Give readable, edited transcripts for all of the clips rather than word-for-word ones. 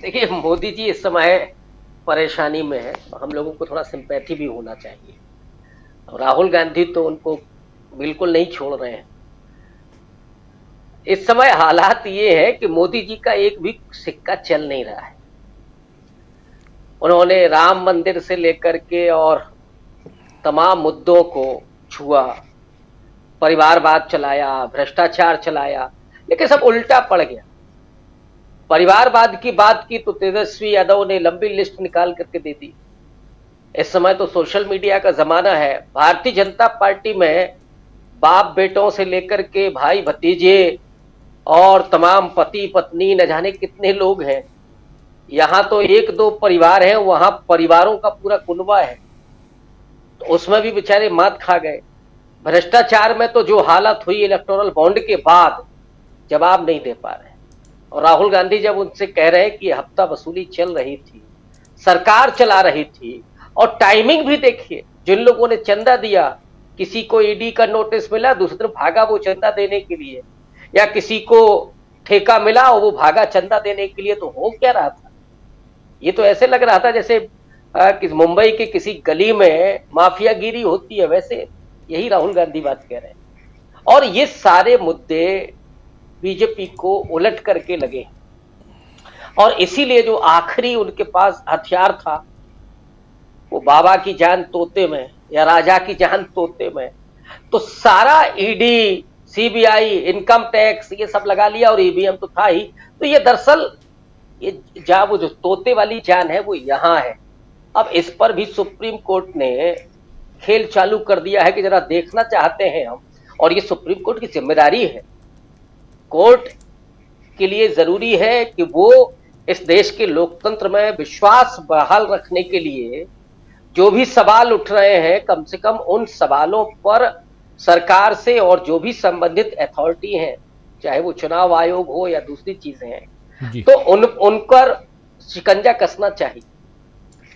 देखिए, मोदी जी इस समय परेशानी में है, हम लोगों को थोड़ा सिंपैथी भी होना चाहिए। राहुल गांधी तो उनको बिल्कुल नहीं छोड़ रहे हैं। इस समय हालात ये है कि मोदी जी का एक भी सिक्का चल नहीं रहा है। उन्होंने राम मंदिर से लेकर के और तमाम मुद्दों को छुआ, परिवारवाद चलाया, भ्रष्टाचार चलाया, लेकिन सब उल्टा पड़ गया। परिवारवाद की बात की तो तेजस्वी यादव ने लंबी लिस्ट निकाल करके दे दी। इस समय तो सोशल मीडिया का जमाना है। भारतीय जनता पार्टी में बाप बेटों से लेकर के भाई भतीजे और तमाम पति पत्नी न जाने कितने लोग हैं। यहाँ तो एक दो परिवार हैं, वहां परिवारों का पूरा कुनबा है, तो उसमें भी बेचारे मात खा गए। भ्रष्टाचार में तो जो हालत हुई इलेक्टोरल बॉन्ड के बाद, जवाब नहीं दे पा रहे। और राहुल गांधी जब उनसे कह रहे हैं कि हफ्ता वसूली चल रही थी, सरकार चला रही थी, और टाइमिंग भी देखिए, जिन लोगों ने चंदा दिया, किसी को ईडी का नोटिस मिला, दूसरी तरफ भागा वो चंदा देने के लिए, या किसी को ठेका मिला और वो भागा चंदा देने के लिए। तो हो क्या रहा था? ये तो ऐसे लग रहा था जैसे कि मुंबई के किसी गली में माफियागिरी होती है, वैसे यही राहुल गांधी बात कह रहे हैं। और ये सारे मुद्दे बीजेपी को उलट करके लगे, और इसीलिए जो आखिरी उनके पास हथियार था, वो बाबा की जान तोते में या राजा की जान तोते में, तो सारा ईडी, सीबीआई, इनकम टैक्स, ये सब लगा लिया, और ईवीएम तो था ही। तो ये दरअसल ये जहां वो जो तोते वाली जान है वो यहां है। अब इस पर भी सुप्रीम कोर्ट ने खेल चालू कर दिया है कि जरा देखना चाहते हैं हम, और ये सुप्रीम कोर्ट की जिम्मेदारी है। कोर्ट के लिए जरूरी है कि वो इस देश के लोकतंत्र में विश्वास बहाल रखने के लिए जो भी सवाल उठ रहे हैं, कम से कम उन सवालों पर सरकार से और जो भी संबंधित अथॉरिटी हैं, चाहे वो चुनाव आयोग हो या दूसरी चीजें हैं, जी। तो उन पर शिकंजा कसना चाहिए।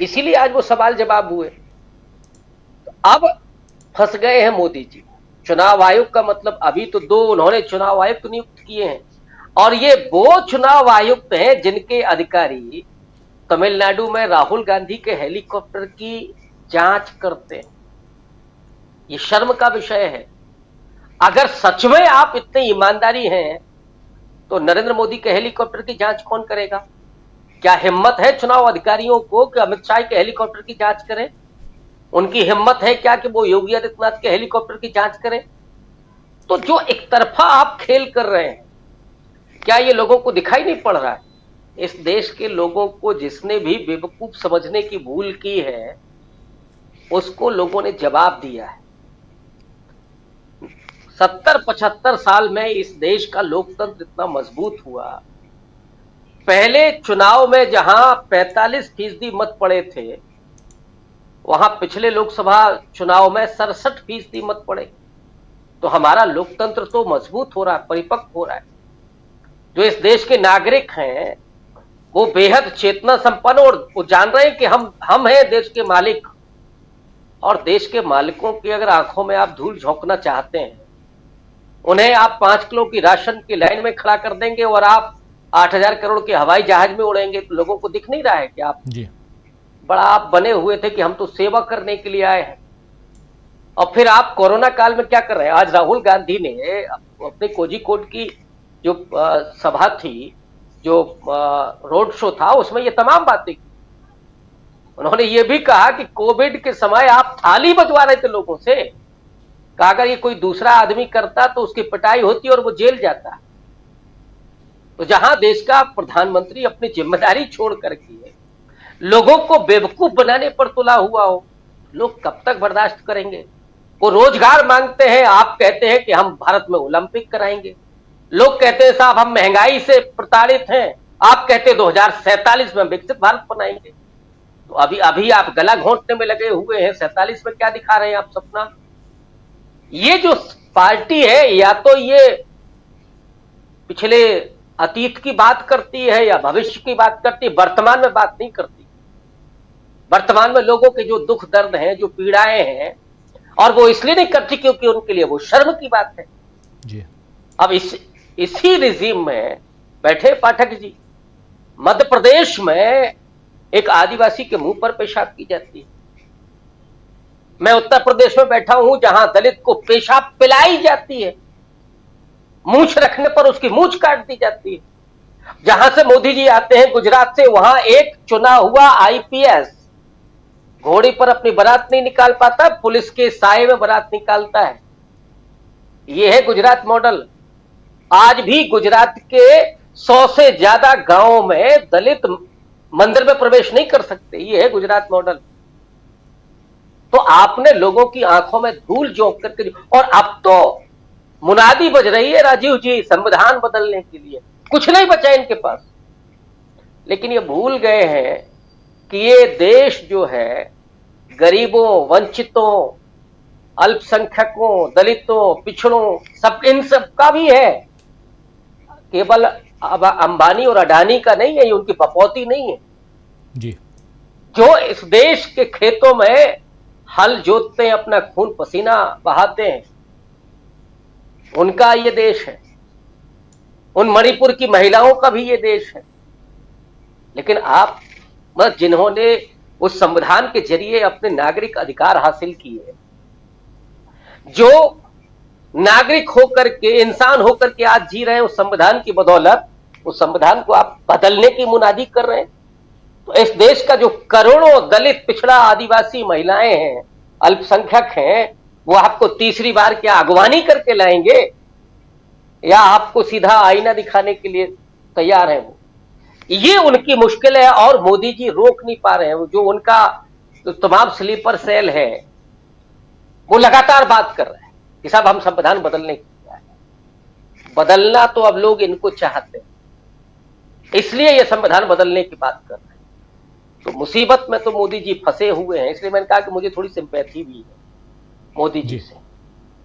इसीलिए आज वो सवाल जवाब हुए। तो अब फंस गए हैं मोदी जी। चुनाव आयोग का मतलब, अभी तो दो उन्होंने चुनाव आयुक्त नियुक्त किए हैं, और ये वो चुनाव आयुक्त हैं जिनके अधिकारी तमिलनाडु में राहुल गांधी के हेलीकॉप्टर की जांच करते हैं। ये शर्म का विषय है। अगर सच में आप इतने ईमानदारी हैं, तो नरेंद्र मोदी के हेलीकॉप्टर की जांच कौन करेगा? क्या हिम्मत है चुनाव अधिकारियों को कि अमित शाह के हेलीकॉप्टर की जांच करें? उनकी हिम्मत है क्या कि वो योगी आदित्यनाथ के हेलीकॉप्टर की जांच करें? तो जो एक तरफा आप खेल कर रहे हैं, क्या ये लोगों को दिखाई नहीं पड़ रहा है? इस देश के लोगों को जिसने भी बेवकूफ समझने की भूल की है, उसको लोगों ने जवाब दिया है। 70-75 साल में इस देश का लोकतंत्र इतना मजबूत हुआ। पहले चुनाव में जहां 45% मत पड़े थे, वहां पिछले लोकसभा चुनाव में 67% मत पड़े। तो हमारा लोकतंत्र तो मजबूत हो रहा है, परिपक्व हो रहा है। जो इस देश के नागरिक हैं, वो बेहद चेतना संपन्न, और वो जान रहे हैं कि हम हैं देश के मालिक। और देश के मालिकों की अगर आंखों में आप धूल झोंकना चाहते हैं, उन्हें आप 5 किलो की राशन की लाइन में खड़ा कर देंगे और आप 8,000 करोड़ के हवाई जहाज में उड़ेंगे, तो लोगों को दिख नहीं रहा है कि आप जी। बड़ा आप बने हुए थे कि हम तो सेवा करने के लिए आए हैं। और फिर आप कोरोना काल में क्या कर रहे हैं? आज राहुल गांधी ने अपने कोझिकोड की जो सभा थी, जो रोड शो था, उसमें ये तमाम बातें की। उन्होंने ये भी कहा कि कोविड के समय आप थाली बजवा रहे थे लोगों से, कहा अगर ये कोई दूसरा आदमी करता तो उसकी पिटाई होती और वो जेल जाता। तो जहां देश का प्रधानमंत्री अपनी जिम्मेदारी छोड़ करके लोगों को बेवकूफ बनाने पर तुला हुआ हो, लोग कब तक बर्दाश्त करेंगे? वो रोजगार मांगते हैं, आप कहते हैं कि हम भारत में ओलंपिक कराएंगे। लोग कहते हैं साहब हम महंगाई से प्रताड़ित हैं, आप कहते हैं 2047 में विकसित भारत बनाएंगे। तो अभी अभी आप गला घोंटने में लगे हुए हैं। 47 में क्या दिखा रहे हैं आप सपना? ये जो पार्टी है, या तो ये पिछले अतीत की बात करती है या भविष्य की बात करती है, वर्तमान में बात नहीं करती। वर्तमान में लोगों के जो दुख दर्द हैं, जो पीड़ाएं हैं, और वो इसलिए नहीं करती क्योंकि उनके लिए वो शर्म की बात है जी। अब इसी रिजीम में बैठे पाठक जी, मध्य प्रदेश में एक आदिवासी के मुंह पर पेशाब की जाती है। मैं उत्तर प्रदेश में बैठा हूं जहां दलित को पेशाब पिलाई जाती है, मूंछ रखने पर उसकी मूंछ काट दी जाती है। जहां से मोदी जी आते हैं गुजरात से, वहां एक चुना हुआ आईपीएस घोड़ी पर अपनी बारात नहीं निकाल पाता, पुलिस के साए में बारात निकालता है। यह है गुजरात मॉडल। आज भी गुजरात के 100 से ज्यादा गांवों में दलित मंदिर में प्रवेश नहीं कर सकते। यह है गुजरात मॉडल। तो आपने लोगों की आंखों में धूल झोंक करके, और अब तो मुनादी बज रही है राजीव जी संविधान बदलने के लिए, कुछ नहीं बचा इनके पास। लेकिन ये भूल गए हैं कि ये देश जो है गरीबों, वंचितों, अल्पसंख्यकों, दलितों, पिछड़ों, सब इन सब का भी है। केवल अब अंबानी और अडानी का नहीं है, ये उनकी बपौती नहीं है जी। जो इस देश के खेतों में हल जोतते हैं, अपना खून पसीना बहाते हैं, उनका ये देश है। उन मणिपुर की महिलाओं का भी ये देश है। लेकिन आप बस जिन्होंने उस संविधान के जरिए अपने नागरिक अधिकार हासिल किए, जो नागरिक होकर के, इंसान होकर के आज जी रहे हैं उस संविधान की बदौलत, उस संविधान को आप बदलने की मुनादी कर रहे हैं। तो इस देश का जो करोड़ों दलित, पिछड़ा, आदिवासी महिलाएं हैं, अल्पसंख्यक हैं, वो आपको तीसरी बार क्या अगवानी करके लाएंगे, या आपको सीधा आईना दिखाने के लिए तैयार है? वो ये उनकी मुश्किल है और मोदी जी रोक नहीं पा रहे हैं। जो उनका तो तमाम स्लीपर सेल है, वो लगातार बात कर रहे हैं कि साहब हम संविधान बदलने की तैयार है। बदलना तो अब लोग इनको चाहते हैं, इसलिए ये संविधान बदलने की बात कर रहे हैं। तो मुसीबत में तो मोदी जी फंसे हुए हैं। इसलिए मैंने कहा कि मुझे थोड़ी सिंपैथी भी है मोदी जी से।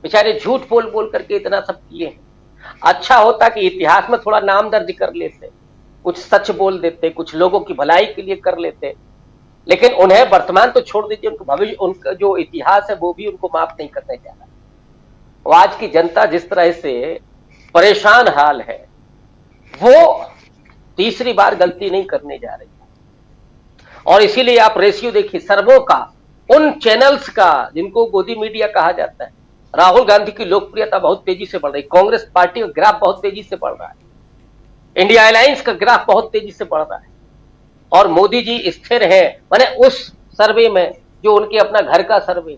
बेचारे झूठ बोल बोल करके इतना सब किए हैं। अच्छा होता कि इतिहास में थोड़ा नाम दर्ज कर लेते, कुछ सच बोल देते, कुछ लोगों की भलाई के लिए कर लेते। लेकिन उन्हें वर्तमान तो छोड़ दीजिए, उनका भविष्य, उनका जो इतिहास है वो भी उनको माफ नहीं करने जा रहा। और आज की जनता जिस तरह से परेशान हाल है, वो तीसरी बार गलती नहीं करने जा रही है। और इसीलिए आप रेशियो देखिए सर्वों का, उन चैनल्स का जिनको गोदी मीडिया कहा जाता है, राहुल गांधी की लोकप्रियता बहुत तेजी से बढ़ रही, कांग्रेस पार्टी का ग्राफ बहुत तेजी से बढ़ रहा है, इंडिया अलायंस का ग्राफ बहुत तेजी से बढ़ रहा है, और मोदी जी स्थिर है। माने उस सर्वे में जो उनके अपना घर का सर्वे,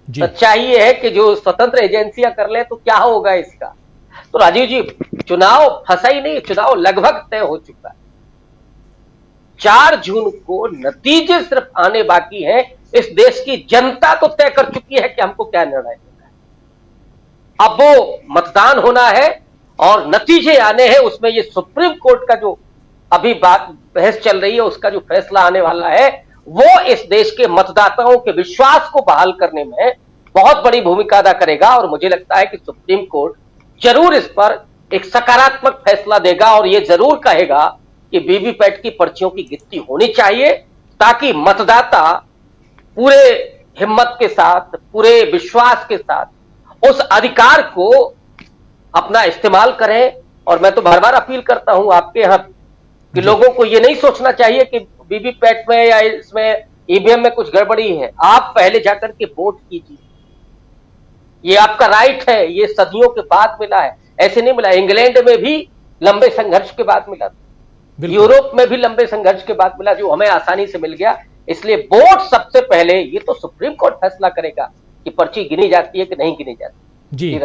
सच्चाई ये है कि जो स्वतंत्र एजेंसियां कर ले तो क्या होगा इसका। तो राजीव जी, चुनाव फंसा ही नहीं, चुनाव लगभग तय हो चुका है। 4 जून को नतीजे सिर्फ आने बाकी हैं। इस देश की जनता तो तय कर चुकी है कि हमको क्या निर्णय लेना है। अब वो मतदान होना है और नतीजे आने हैं। उसमें ये सुप्रीम कोर्ट का जो अभी बात बहस चल रही है, उसका जो फैसला आने वाला है, वो इस देश के मतदाताओं के विश्वास को बहाल करने में बहुत बड़ी भूमिका अदा करेगा। और मुझे लगता है कि सुप्रीम कोर्ट जरूर इस पर एक सकारात्मक फैसला देगा और ये जरूर कहेगा कि वीवीपैट की पर्चियों की गिनती होनी चाहिए, ताकि मतदाता पूरे हिम्मत के साथ, पूरे विश्वास के साथ उस अधिकार को अपना इस्तेमाल करें। और मैं तो बार बार अपील करता हूं आपके यहां कि लोगों को ये नहीं सोचना चाहिए कि वीवीपैट में या इसमें ईवीएम में कुछ गड़बड़ी है। आप पहले जाकर के वोट कीजिए, ये आपका राइट है। ये सदियों के बाद मिला है, ऐसे नहीं मिला। इंग्लैंड में भी लंबे संघर्ष के बाद मिला, यूरोप में भी लंबे संघर्ष के बाद मिला, जो हमें आसानी से मिल गया। इसलिए वोट सबसे पहले, ये तो सुप्रीम कोर्ट फैसला करेगा कि पर्ची गिनी जाती है कि नहीं गिनी जाती। जी।